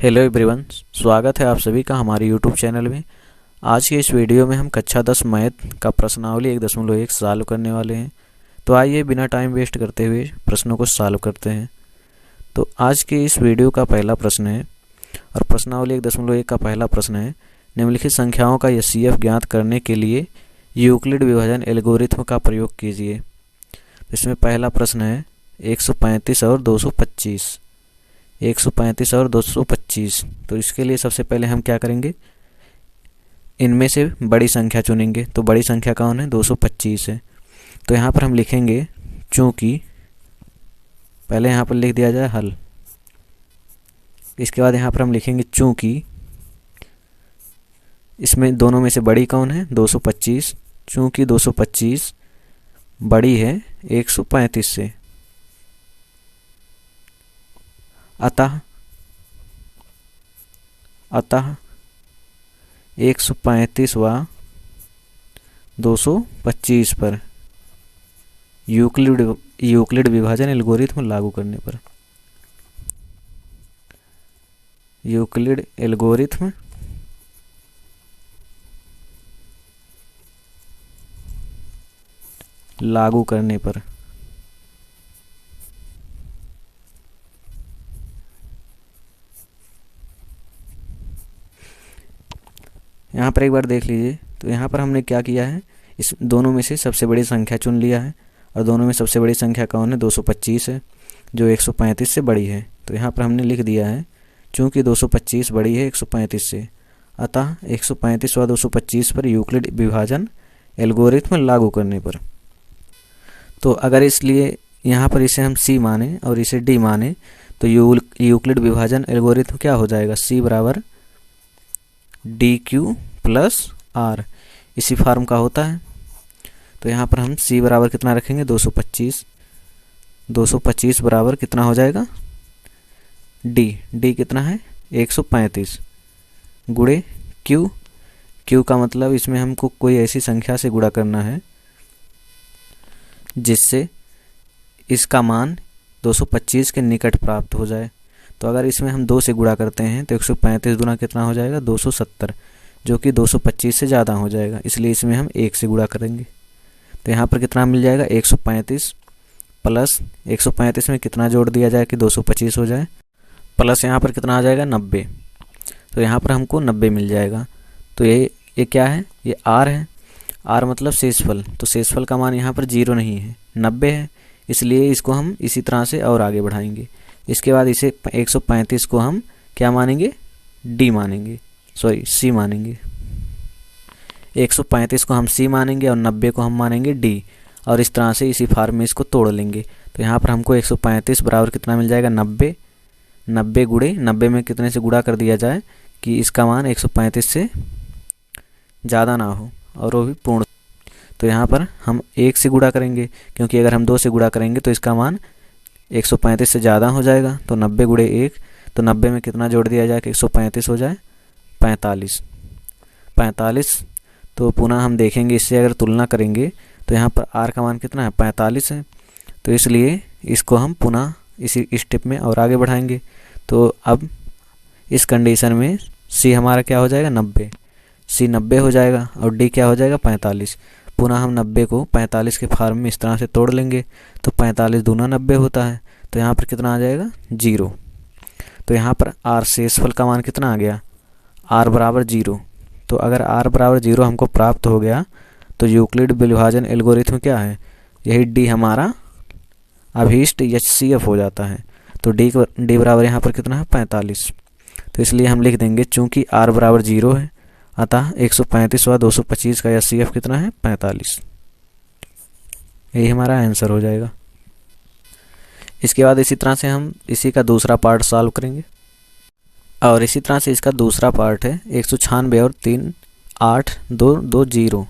Hello everyone, स्वागत है आप सभी का हमारे यूट्यूब चैनल में। आज के इस वीडियो में हम कक्षा 10 मैथ का प्रश्नावली 1.1 सॉल्व करने वाले हैं। तो आइए बिना टाइम वेस्ट करते हुए प्रश्नों को सॉल्व करते हैं। तो आज के इस वीडियो का पहला प्रश्न है और प्रश्नावली 1.1 का पहला प्रश्न है, निम्नलिखित संख्याओं का एचसीएफ ज्ञात करने के लिए यूक्लिड विभाजन एल्गोरिथ्म का प्रयोग कीजिए। इसमें पहला प्रश्न है 135 और 225। 135 और 225। तो इसके लिए सबसे पहले हम क्या करेंगे, इनमें से बड़ी संख्या चुनेंगे। तो बड़ी संख्या कौन है, 225 है। तो यहाँ पर हम लिखेंगे चूँकि, पहले यहाँ पर लिख दिया जाए हल। इसके बाद यहाँ पर हम लिखेंगे चूँकि इसमें दोनों में से बड़ी कौन है, 225। चूँकि 225 बड़ी है 135 से, अतः 135वां 225 पर यूक्लिड विभाजन एल्गोरिथ्म लागू करने पर, यूक्लिड एल्गोरिथ्म लागू करने पर यहाँ पर एक बार देख लीजिए। तो यहाँ पर हमने क्या किया है, इस दोनों में से सबसे बड़ी संख्या चुन लिया है और दोनों में सबसे बड़ी संख्या कौन है, 225 है, जो 135 से बड़ी है। तो यहाँ पर हमने लिख दिया है चूँकि 225 बड़ी है 135 से, अतः 135 व 225 पर यूक्लिड विभाजन एल्गोरिथ्म लागू करने पर। तो अगर इसलिए यहाँ पर इसे हम C माने और इसे D माने तो यूक्लिड विभाजन एल्गोरिथ्म क्या हो जाएगा, C बराबर DQ प्लस R, इसी फार्म का होता है। तो यहाँ पर हम C बराबर कितना रखेंगे, 225। 225 बराबर कितना हो जाएगा, D कितना है 135 गुणे Q का मतलब इसमें हमको कोई ऐसी संख्या से गुणा करना है जिससे इसका मान 225 के निकट प्राप्त हो जाए। तो अगर इसमें हम 2 से गुणा करते हैं तो 135 गुना कितना हो जाएगा, 270, जो कि 225 से ज़्यादा हो जाएगा, इसलिए इसमें हम 1 से गुणा करेंगे। तो यहाँ पर कितना मिल जाएगा, 135 प्लस 135 में कितना जोड़ दिया जाए कि 225 हो जाए, प्लस यहाँ पर कितना आ जाएगा 90। तो यहाँ पर हमको 90 मिल जाएगा। तो ये क्या है, ये R है। R मतलब शेषफल। तो शेषफल का मान यहाँ पर 0 नहीं है, 90 है, इसलिए इसको हम इसी तरह से और आगे बढ़ाएंगे। इसके बाद इसे 135 को हम क्या मानेंगे, D मानेंगे, सॉरी C मानेंगे। 135 को हम C मानेंगे और 90 को हम मानेंगे D, और इस तरह से इसी फार्म में इसको तोड़ लेंगे। तो यहाँ पर हमको 135 बराबर कितना मिल जाएगा, 90। 90 गुणे 90 में कितने से गुणा कर दिया जाए कि इसका मान 135 से ज़्यादा ना हो और वो भी पूर्ण। तो यहाँ पर हम 1 से गुणा करेंगे, क्योंकि अगर हम 2 से गुणा करेंगे तो इसका मान 135 से ज़्यादा हो जाएगा। तो 90 गुणे 1, तो 90 में कितना जोड़ दिया जाए कि 135 हो जाए, 45। तो पुनः हम देखेंगे, इससे अगर तुलना करेंगे तो यहाँ पर R का मान कितना है, 45 है। तो इसलिए इसको हम पुनः इसी स्टेप में और आगे बढ़ाएंगे। तो अब इस कंडीशन में C हमारा क्या हो जाएगा, 90। C 90 हो जाएगा और D क्या हो जाएगा, 45। पुनः हम 90 को 45 के फार्म में इस तरह से तोड़ लेंगे। तो 45 दूना 90 होता है। तो यहाँ पर कितना आ जाएगा, 0। तो यहाँ पर R शेषफल का मान कितना आ गया, R बराबर 0। तो अगर R बराबर 0 हमको प्राप्त हो गया तो यूक्लिड विभाजन एल्गोरिथ्म क्या है, यही D हमारा अभीष्ट एचसीएफ हो जाता है। तो D बराबर यहाँ पर कितना है, 45। तो इसलिए हम लिख देंगे चूँकि R बराबर 0 है, अतः 135 व 225 का एचसीएफ कितना है, 45। यही हमारा आंसर हो जाएगा। इसके बाद इसी तरह से हम इसी का दूसरा पार्ट सॉल्व करेंगे, और इसी तरह से इसका दूसरा पार्ट है 196 और 3 8 2 2 0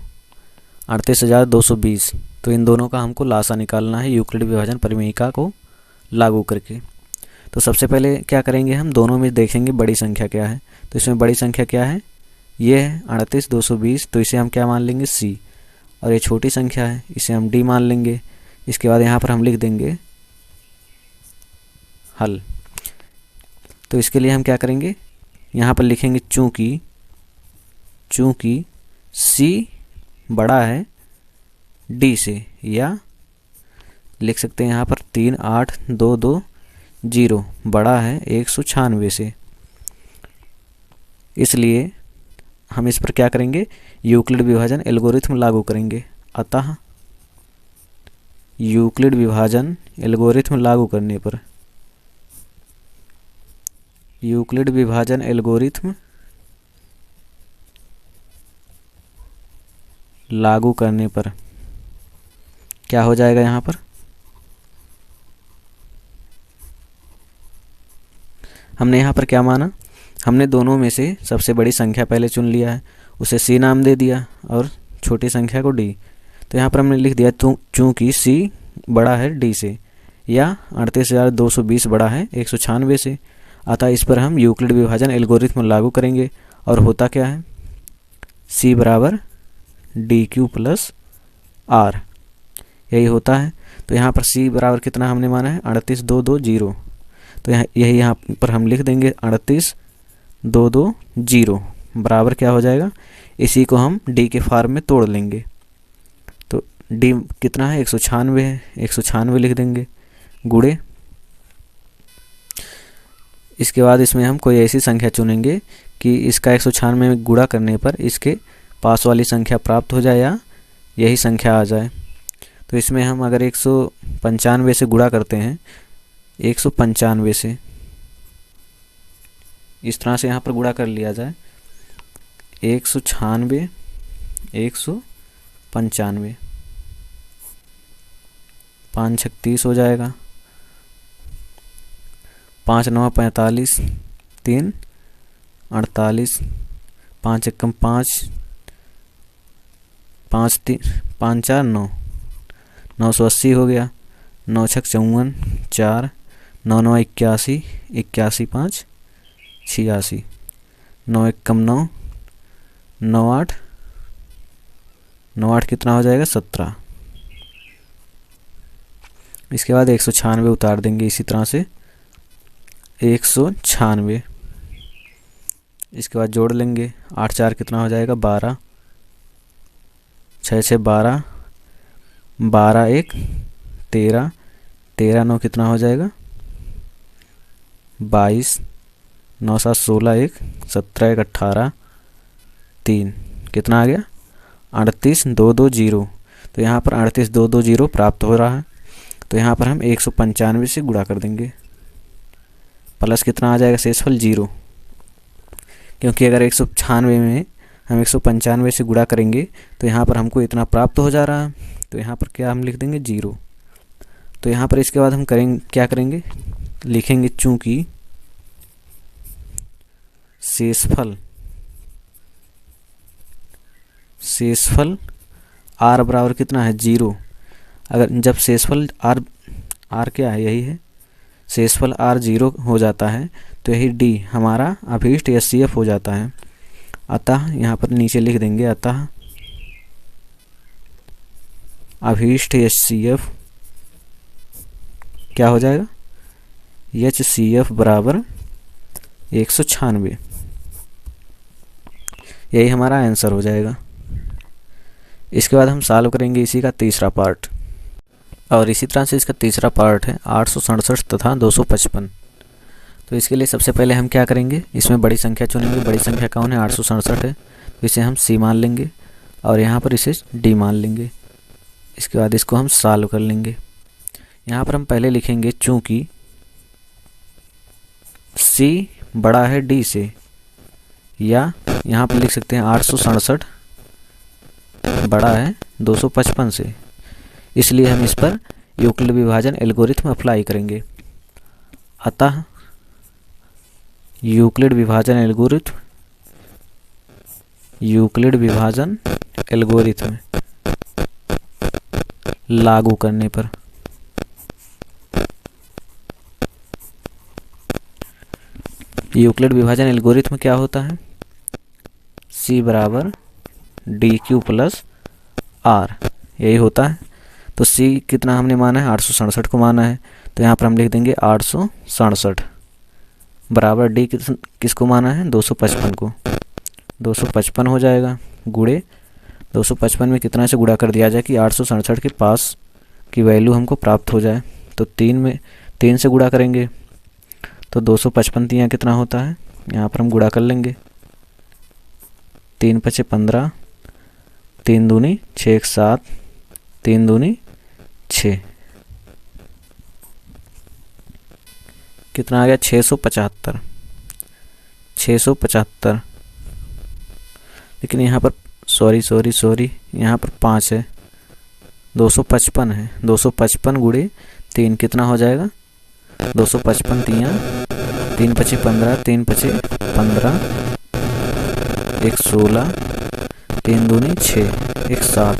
38,220। तो इन दोनों का हमको लासा निकालना है यूक्लिड विभाजन परिमेयिका को लागू करके। तो सबसे पहले क्या करेंगे, हम दोनों में देखेंगे बड़ी संख्या क्या है। तो इसमें बड़ी संख्या क्या है, ये है 38,220। तो इसे हम क्या मान लेंगे, C, और ये छोटी संख्या है, इसे हम D मान लेंगे। इसके बाद यहाँ पर हम लिख देंगे हल। तो इसके लिए हम क्या करेंगे, यहाँ पर लिखेंगे चूँकि C बड़ा है D से, या लिख सकते हैं यहाँ पर 38220 बड़ा है 196 से। इसलिए हम इस पर क्या करेंगे, यूक्लिड विभाजन एल्गोरिथम लागू करेंगे। अतः यूक्लिड विभाजन एल्गोरिथम लागू करने पर क्या हो जाएगा, यहाँ पर हमने यहाँ पर क्या माना, हमने दोनों में से सबसे बड़ी संख्या पहले चुन लिया है, उसे C नाम दे दिया और छोटी संख्या को D। तो यहाँ पर हमने लिख दिया चूँकि C बड़ा है D से, या 38,220 बड़ा है 196 से, अतः इस पर हम यूक्लिड विभाजन एल्गोरिथम लागू करेंगे। और होता क्या है, C बराबर DQ प्लस R, यही होता है। तो यहाँ पर C बराबर कितना हमने माना है, 38,220। तो यहाँ पर हम लिख देंगे 38,220 बराबर क्या हो जाएगा, इसी को हम D के फॉर्म में तोड़ लेंगे। तो D कितना है, 196 है, 196 लिख देंगे गुणे। इसके बाद इसमें हम कोई ऐसी संख्या चुनेंगे कि इसका 196 में गुणा करने पर इसके पास वाली संख्या प्राप्त हो जाए या यही संख्या आ जाए। तो इसमें हम अगर 195 से गुणा करते हैं, 195 से इस तरह से यहाँ पर गुणा कर लिया जाए, 196 195, 5 छक 30 हो जाएगा, 5 9 45, 3 48, 5 एकम 5, 5 4 9, 980 हो गया, 9 छक 54, 4 9 9 81, 81 5 86, 9 एकम 9, 9 8 9 8 कितना हो जाएगा, 17। इसके बाद 196 उतार देंगे इसी तरह से, 196। इसके बाद जोड़ लेंगे, 8 4 कितना हो जाएगा, 12, 6 6 12, 12 1 13, 13 9 कितना हो जाएगा, 22, 9 7 16 1 17 1 18, 3 कितना आ गया, 38,220। तो यहाँ पर 38,220 प्राप्त हो रहा है। तो यहाँ पर हम 195 से गुणा कर देंगे, प्लस कितना आ जाएगा, शेषफल 0, क्योंकि अगर 196 में हम 195 से गुणा करेंगे तो यहाँ पर हमको इतना प्राप्त हो जा रहा है। तो यहाँ पर क्या हम लिख देंगे, 0। तो यहाँ पर इसके बाद हम क्या करेंगे, लिखेंगे चूँकि शेषफल R बराबर कितना है, 0। अगर जब शेषफल R क्या है, यही है, शेषफल R 0 हो जाता है तो यही D हमारा अभीष्ट HCF हो जाता है। अतः यहाँ पर नीचे लिख देंगे, अतः अभीष्ट HCF क्या हो जाएगा, HCF बराबर 196, यही हमारा आंसर हो जाएगा। इसके बाद हम सॉल्व करेंगे इसी का तीसरा पार्ट, और इसी तरह से इसका तीसरा पार्ट है 867 तथा 255। तो इसके लिए सबसे पहले हम क्या करेंगे, इसमें बड़ी संख्या चुनेंगे। बड़ी संख्या कौन है, 867 है, तो इसे हम C मान लेंगे और यहाँ पर इसे D मान लेंगे। इसके बाद इसको हम सॉल्व कर लेंगे। यहाँ पर हम पहले लिखेंगे चूँकि C बड़ा है D से, या यहाँ पर लिख सकते हैं 867 बड़ा है 255 से, इसलिए हम इस पर यूक्लिड विभाजन एल्गोरिथम अप्लाई करेंगे। अतः यूक्लिड विभाजन एल्गोरिथम लागू करने पर यूक्लिड विभाजन एल्गोरिथम क्या होता है, C बराबर DQ प्लस R, यही होता है। तो C कितना हमने माना है, 867 को माना है, तो यहाँ पर हम लिख देंगे 867। बराबर डी किसको माना है, 255 को। 255 हो जाएगा गुणे 255 में कितना से गुणा कर दिया जाए कि 867 के पास की वैल्यू हमको प्राप्त हो जाए। तो 3 से गुणा करेंगे तो 255 यहाँ कितना होता है, यहाँ पर हम गुणा कर लेंगे। 3 × 5 = 15, 3 दूनी 6 × 7, 3 दूनी 6, कितना आ गया 675। 675, लेकिन यहाँ पर सॉरी यहाँ पर 5 है, 255 है। 255 गुणे 3 कितना हो जाएगा, 255 3 × 5 = 15, 3 × 5 = 15, 1 16, 3 दूनी 6, 1 7,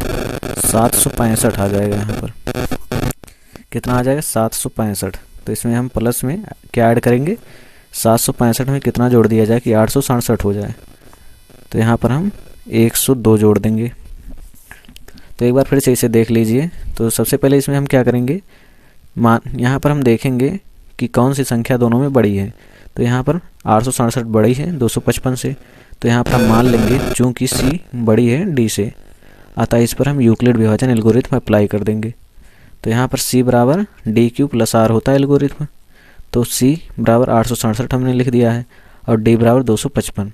765 आ जाएगा। यहाँ पर कितना आ जाएगा 765। तो इसमें हम प्लस में क्या ऐड करेंगे, 765 में कितना जोड़ दिया जाए कि 867 हो जाए। तो यहाँ पर हम 102 जोड़ देंगे। तो एक बार फिर से इसे देख लीजिए। तो सबसे पहले इसमें हम क्या करेंगे, यहाँ पर हम देखेंगे कि कौन सी संख्या दोनों में बड़ी है। तो यहाँ पर 867 बड़ी है 255 से, तो यहाँ पर हम मान लेंगे चूँकि सी बड़ी है डी से, अतः इस पर हम यूक्लिड विभाजन एल्गोरिथम अप्लाई कर देंगे। तो यहाँ पर c बराबर DQ + R होता है एल्गोरिथम। तो c बराबर 867 हमने लिख दिया है और d बराबर 255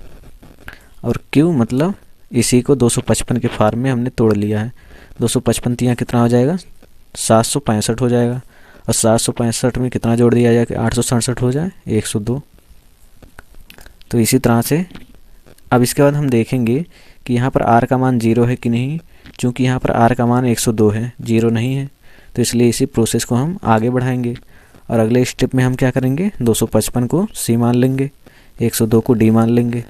और q मतलब इसी को 255 के फॉर्म में हमने तोड़ लिया है। 255 यहाँ कितना हो जाएगा 765 हो जाएगा और 765 में कितना जोड़ दिया जाए कि 867 हो जाए 102। तो इसी तरह से अब इसके बाद हम देखेंगे कि यहाँ पर r का मान 0 है कि नहीं। चूँकि यहाँ पर r का मान 102 है, 0 नहीं है, तो इसलिए इसी प्रोसेस को हम आगे बढ़ाएंगे और अगले स्टेप में हम क्या करेंगे, 255 को c मान लेंगे, 102 को d मान लेंगे।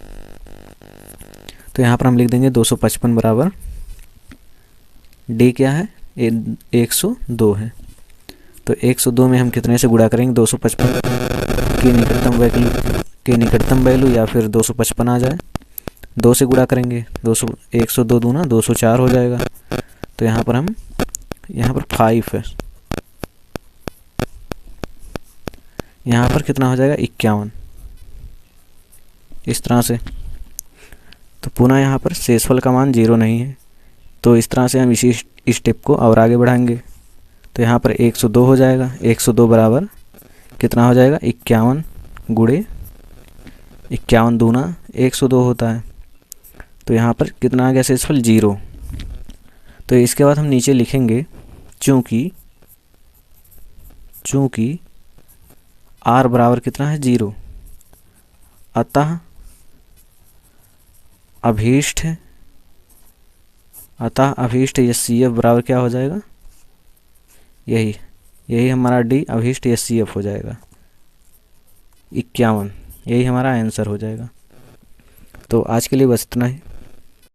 तो यहाँ पर हम लिख देंगे 255 बराबर d क्या है 102 है। तो 102 में हम कितने से गुणा करेंगे, 255 की निकटतम वैल्यू या फिर 255 आ जाए, 2 से गुणा करेंगे 102 दूना 204 हो जाएगा। तो यहाँ पर 5 है, यहाँ पर कितना हो जाएगा 51, इस तरह से। तो पुनः यहाँ पर शेषफल का मान 0 नहीं है, तो इस तरह से हम इसी स्टेप को और आगे बढ़ाएंगे। तो यहाँ पर 102 हो जाएगा, 102 बराबर कितना हो जाएगा 51 गुणे 51 दूना 102 होता है। तो यहाँ पर कितना आ गया शेषफल 0। तो इसके बाद हम नीचे लिखेंगे चूँकि r बराबर कितना है 0, अतः अभीष्ट HCF बराबर क्या हो जाएगा, यही हमारा D अभीष्ट HCF हो जाएगा 51, यही हमारा आंसर हो जाएगा। तो आज के लिए बस इतना ही।